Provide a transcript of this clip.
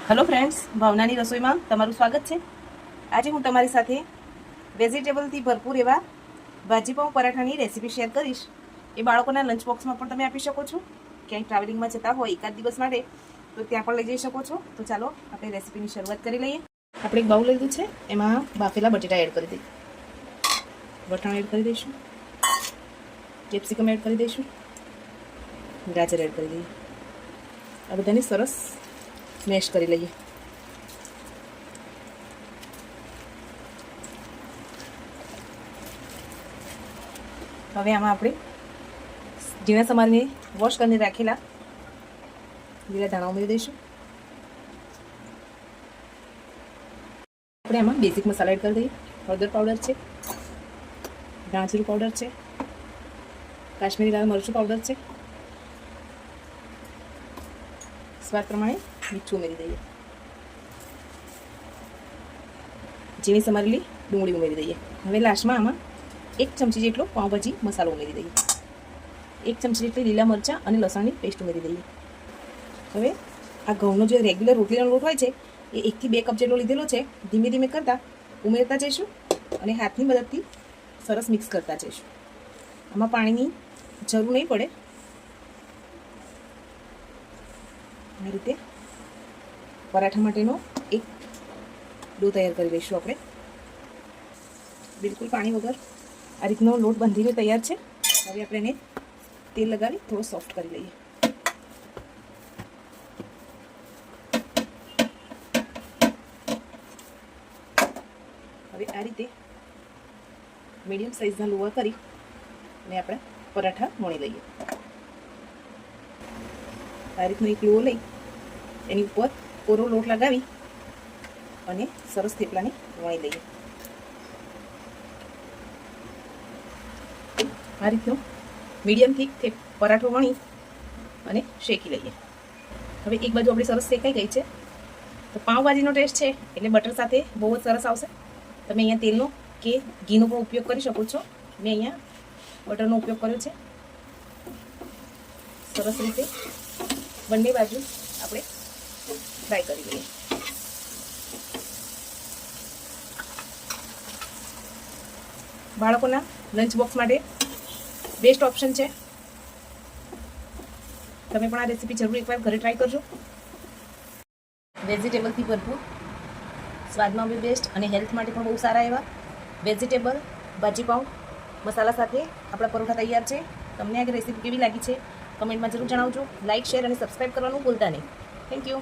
Hello friends, ભાવનાની રસોઈમાં તમારું સ્વાગત છે। આજે હું તમારી સાથે વેજીટેબલથી ભરપૂર એવા ભાજીપાઉં પરાઠાની રેસીપી શેર કરીશ। એ બાળકોના લંચ બોક્સમાં પણ તમે આપી શકો છો, ક્યાંય ટ્રાવેલિંગમાં જતા હોય એકાદ દિવસ માટે તો ત્યાં પણ લઈ જઈ શકો છો। તો ચાલો આપણે રેસીપીની શરૂઆત કરી લઈએ। આપણે એક બાઉલ લીધું છે, એમાં બાફેલા બટેટા એડ કરી દઈએ, વટાણા એડ કરી દઈશું, કેપ્સિકમ એડ કરી દઈશું, ગાજર એડ કરી દઈએ। આ બધાને સરસ મેશ કરી લઈએ। હવે આમાં આપણે ઝીણા સમારીને વોશ કરીને રાખેલા લીલા ધાણા ઉમેરી દઈશું। આપણે આમાં બેઝિક મસાલા એડ કરી દઈએ। હળદર પાવડર છે, ધાણા પાવડર છે, કાશ્મીરી લાલ મરચું પાવડર છે, સ્વાદ પ્રમાણે મીઠું ઉમેરી દઈએ, ઝીણી સમારેલી ડુંગળી ઉમેરી દઈએ। હવે લાસ્ટમાં આમાં 1 ચમચી જેટલો પાઉંભાજી મસાલો ઉમેરી દઈએ, 1 ચમચી જેટલી લીલા મરચાં અને લસણની પેસ્ટ ઉમેરી દઈએ। હવે આ ઘઉંનો જે રેગ્યુલર રોટલીનો લોટ હોય છે એ 1 થી 2 કપ જેટલો લીધેલો છે, ધીમે ધીમે કરતાં ઉમેરતા જઈશું અને હાથની મદદથી સરસ મિક્સ કરતા જઈશું। આમાં પાણીની જરૂર નહીં પડે। આ રીતે પરાઠા માટેનો એક ડો તૈયાર કરી લઈશું આપણે। બિલકુલ પાણી વગર આ રીતનો લોટ બાંધીને તૈયાર છે। હવે આપણે એને તેલ લગાવી થોડો સોફ્ટ કરી લઈએ। હવે આ રીતે મીડિયમ સાઇઝના લોવા કરી અને આપણે પરાઠા વણી લઈએ। આ રીતનો એક લોવો લઈ એની ઉપર કોરો લોટ લગાવી અને સરસ થેપલાને વણી લઈએ। આ રીતનો મીડિયમ થીક પરાઠો વણી અને શેકી લઈએ। હવે એક બાજુ આપણી સરસ શેકાઈ ગઈ છે, તો પાઉંભાજીનો ટેસ્ટ છે એટલે બટર સાથે બહુ જ સરસ આવશે। તમે અહીંયા તેલનો કે ઘીનો પણ ઉપયોગ કરી શકો છો, મેં અહીંયા બટરનો ઉપયોગ કર્યો છે। સરસ રીતે બંને બાજુ આપણે ફ્રાય કરી લઈએ। બાળકોના લંચ બોક્સ માટે બેસ્ટ ઓપ્શન છે। તમે પણ આ રેસીપી જરૂર એકવાર ઘરે ટ્રાય કરજો। વેજીટેબલથી ભરપૂર, સ્વાદમાં બી બેસ્ટ અને હેલ્થ માટે પણ બહુ સારા એવા વેજીટેબલ ભાજીપાઉં મસાલા સાથે આપણા પરોઠા તૈયાર છે। તમને આ રેસીપી કેવી લાગી છે કમેન્ટમાં જરૂર જણાવજો। લાઇક, શેર અને સબસ્ક્રાઈબ કરવાનું ભૂલતા નહીં। Thank you.